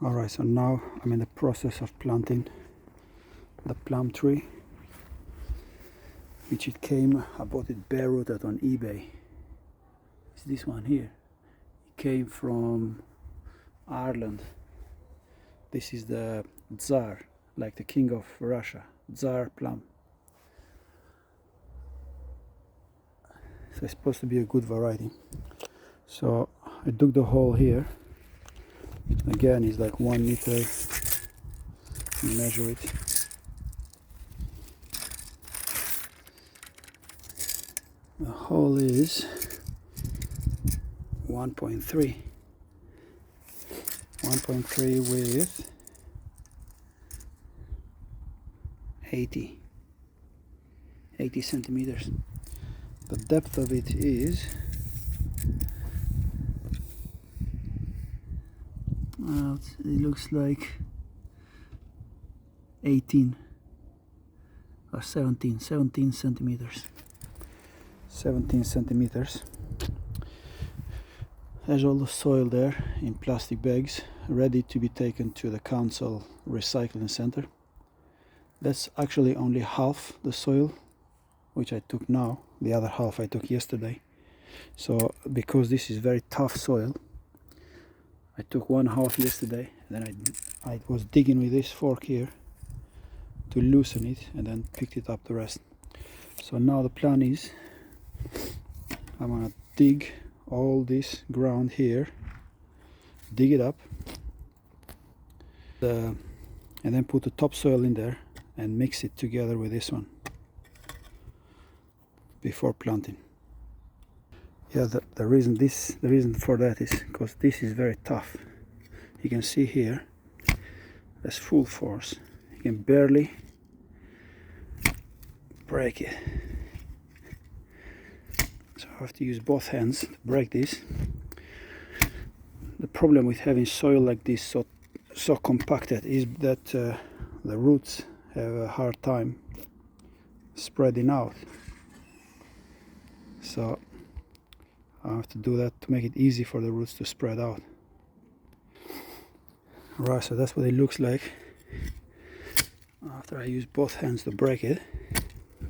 Alright, so now I'm in the process of planting the plum tree, which I bought it bare rooted on eBay. It's this one here. It came from Ireland. This is the Tzar, like the king of Russia, Tzar Plum. So it's supposed to be a good variety. So I dug the hole here. Again, it's like 1 meter. Measure it. The hole is 1.3. 1.3 with 80 centimeters. The depth of it is it looks like 18 or 17 centimeters. 17 centimeters. There's all the soil there in plastic bags, ready to be taken to the council recycling center. That's actually only half the soil which I took now. The other half I took yesterday. So because this is very tough soil, I took 1/2 yesterday, and then I was digging with this fork here to loosen it, and then picked it up the rest. So now the plan is I'm gonna dig all this ground here, dig it up, and then put the topsoil in there and mix it together with this one before planting. Yeah, the reason for that is because this is very tough. You can see here there's full force. You can barely break it. So I have to use both hands to break this. The problem with having soil like this so compacted is that the roots have a hard time spreading out. So I have to do that to make it easy for the roots to spread out. Alright, so that's what it looks like after I use both hands to break it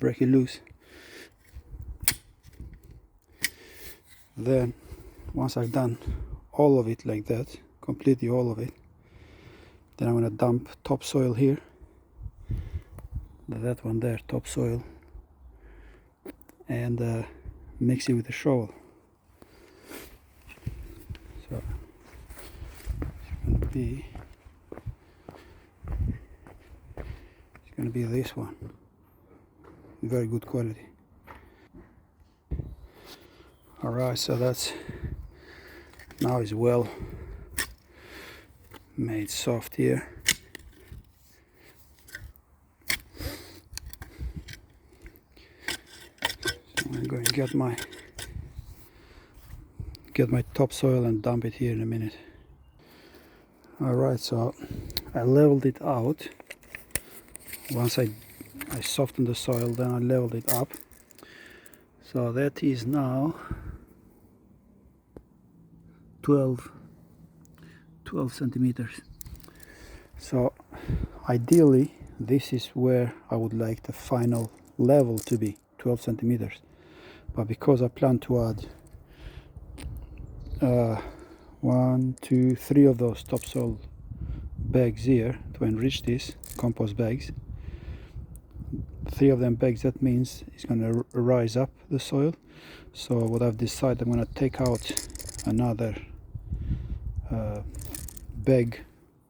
loose. Then once I've done all of it like that, completely all of it, then I'm going to dump topsoil here, that one there, topsoil, and mix it with the shovel. So it's gonna be this one, very good quality. Alright, so that's now is well made soft here. So I'm going to get my topsoil and dump it here in a minute. Alright, so I leveled it out. Once I softened the soil, then I leveled it up. So that is now 12 centimeters. So ideally this is where I would like the final level to be, 12 centimeters. But because I plan to add 1, 2, 3 of those topsoil bags here to enrich this, compost bags, 3 of them bags, that means it's going to rise up the soil. So what I've decided, I'm going to take out another bag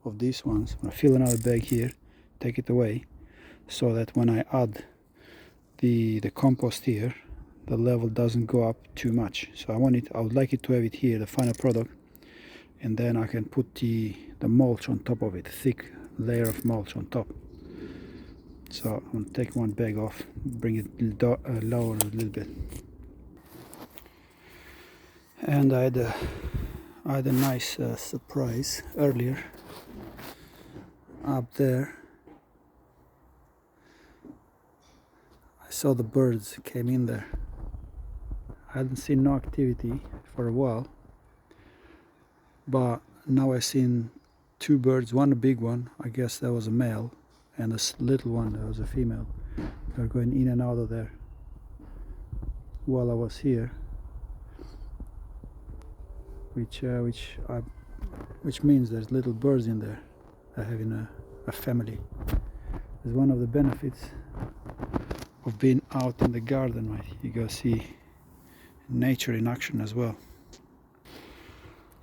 of these ones. I'm going to fill another bag here, take it away, so that when I add the compost here, the level doesn't go up too much. So I would like it to have it here, the final product, and then I can put the mulch on top of it, thick layer of mulch on top. So I'm going to take one bag off, bring it lower a little bit. And I had a nice surprise earlier up there. I saw the birds came in there. I hadn't seen no activity for a while, but now I've seen two birds, one a big one, I guess that was a male, and this little one, that was a female. They're going in and out of there while I was here, which means there's little birds in there. They're having a family. It's one of the benefits of being out in the garden, right? You go see nature in action as well.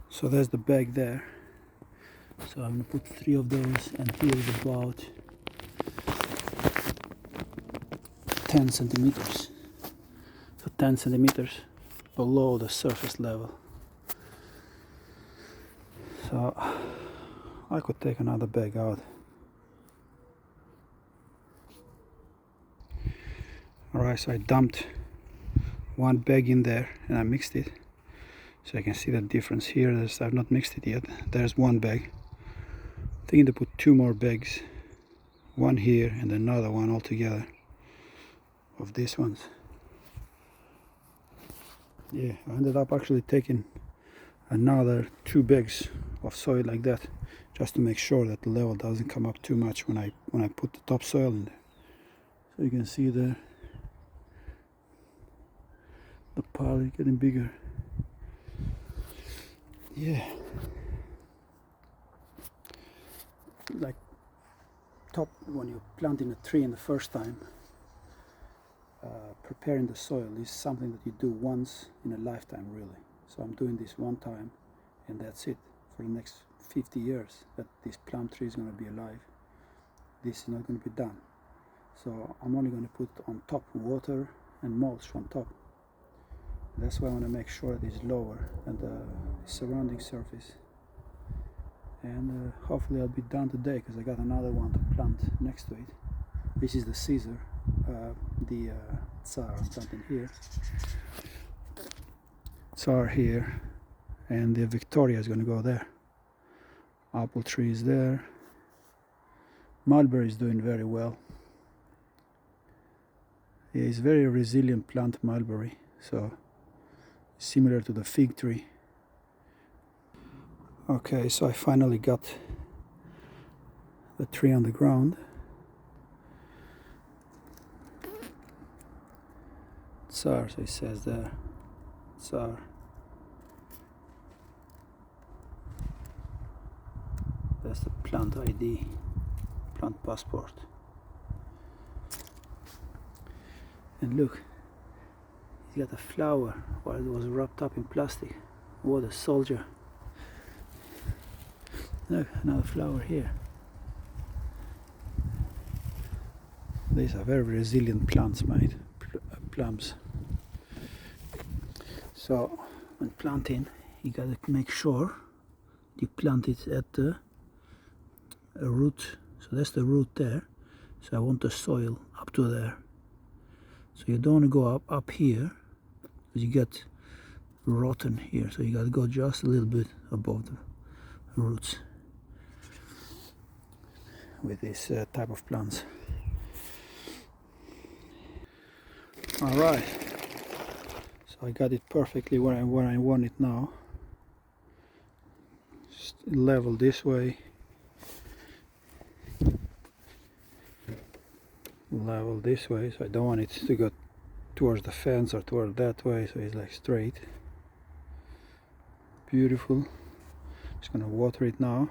So there's the bag there. So I'm going to put 3 of those, and here is about 10 centimeters. So 10 centimeters below the surface level. So I could take another bag out. Alright, so I dumped 1 bag in there and I mixed it. So I can see the difference here. I've not mixed it yet. There's 1 bag. I'm thinking to put 2 more bags. 1 here and another one altogether of these ones. Yeah, I ended up actually taking another 2 bags of soil like that, just to make sure that the level doesn't come up too much when I put the topsoil in there. So you can see there the pile is getting bigger. Yeah, like when you're planting a tree in the first time, preparing the soil is something that you do once in a lifetime, really. So I'm doing this 1 time, and that's it for the next 50 years that this plum tree is going to be alive. This is not going to be done. So I'm only going to put on top water and mulch on top. That's why I want to make sure it is lower than the surrounding surface. And hopefully I'll be done today, because I got another one to plant next to it. This is the Caesar, the Tzar I'm planting here. Tzar here, and the Victoria is going to go there. Apple tree is there. Mulberry is doing very well. It's very resilient plant, mulberry, so similar to the fig tree. Okay, so I finally got the tree on the ground. Tzar, so it says there, Tzar. That's the plant ID, plant passport. And look, he's got a flower while it was wrapped up in plastic. What a soldier. Look, another flower here. These are very resilient plants, mate. Plums. So when planting, you gotta make sure you plant it at the root. So that's the root there. So I want the soil up to there. So you don't want to go up here, because you get rotten here. So you got to go just a little bit above the roots with this type of plants. All right. So I got it perfectly where I want it now. Just level this way. Level this way, so I don't want it to go towards the fence or toward that way, so it's like straight. Beautiful. Just gonna water it now,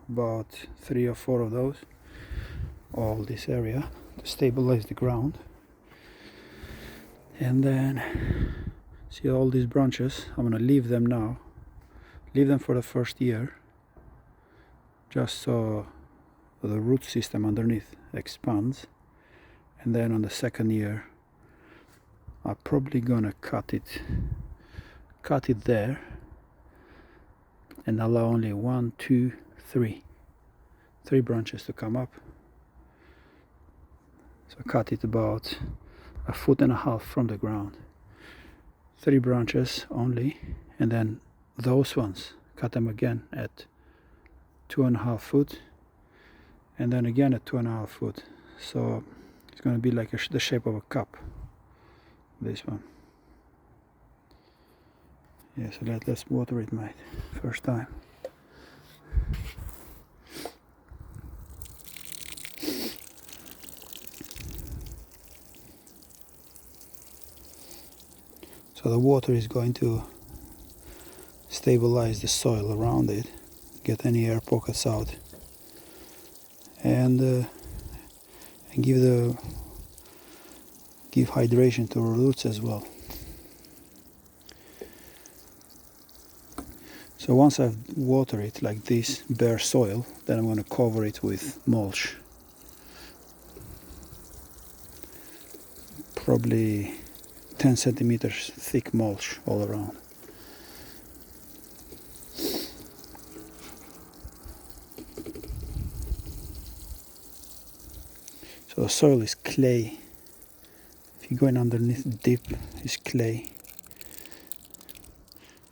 about 3 or 4 of those, all this area, to stabilize the ground. And then see all these branches, I'm gonna leave them now, leave them for the first year, just so the root system underneath expands. And then on the second year, I'm probably gonna cut it there, and allow only 1, 2, 3 branches to come up. So cut it about 1.5 feet from the ground. 3 branches only, and then those ones, cut them again at 2.5 feet, and then again at 2.5 feet. So it's going to be like the shape of a cup, this one. Yeah, so let's water it, mate, first time. So the water is going to stabilize the soil around it, get any air pockets out, and give hydration to the roots as well. So once I've watered it like this, bare soil, then I'm going to cover it with mulch. Probably 10 centimeters thick mulch all around. So the soil is clay. If you're going underneath deep, it's clay.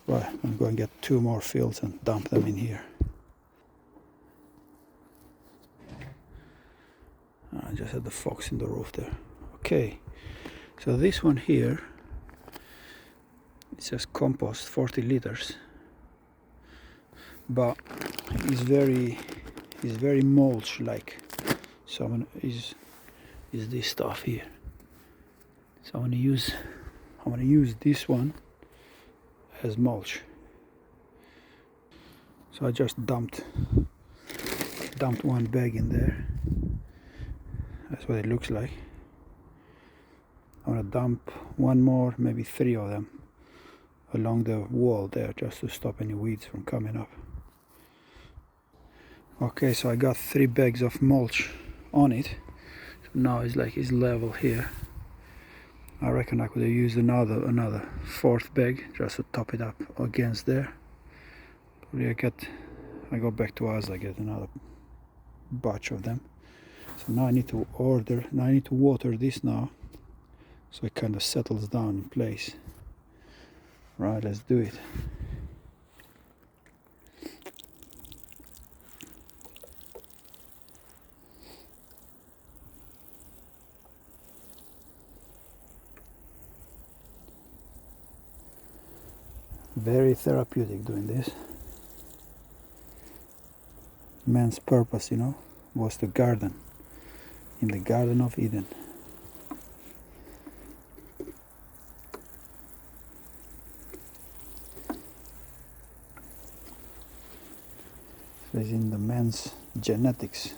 Right, I'm going to get 2 more fields and dump them in here. I just had the fox in the roof there. Okay, so this one here, it says compost 40 liters, but it's very mulch like. So I'm gonna is this stuff here. So I'm gonna use this one as mulch. So I just dumped 1 bag in there. That's what it looks like. I'm gonna dump 1 more, maybe 3 of them along the wall there, just to stop any weeds from coming up. Okay, so I got 3 bags of mulch on it. So now it's level here. I reckon I could have used another 4th bag just to top it up against there. Probably I go back to us, I get another batch of them. So now I need to water this now, so it kind of settles down in place. Right, let's do it. Very therapeutic doing this. Man's purpose, was to garden in the Garden of Eden. It's in the man's genetics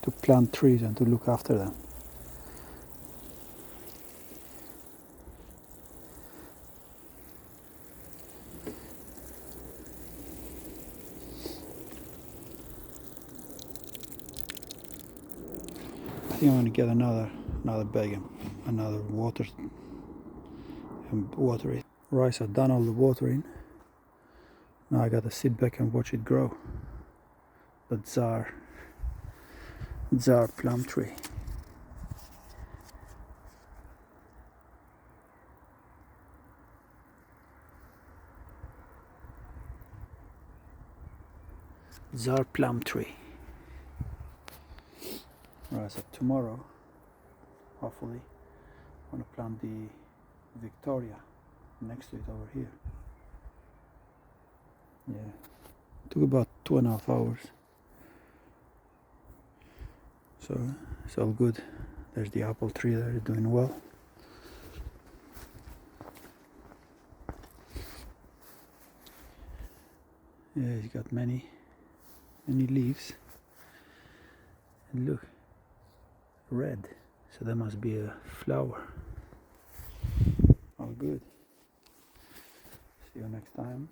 to plant trees and to look after them. I think I'm going to get another bag and another water and water it. Right, so I've done all the watering. Now I got to sit back and watch it grow. The Tzar Plum Tree. Tzar Plum Tree. Right, so tomorrow, hopefully, I'm going to plant the Victoria next to it over here. Yeah, took about 2.5 hours. So it's all good. There's the apple tree there, doing well. Yeah, it's got many leaves. And look, red. So that must be a flower. All good. See you next time.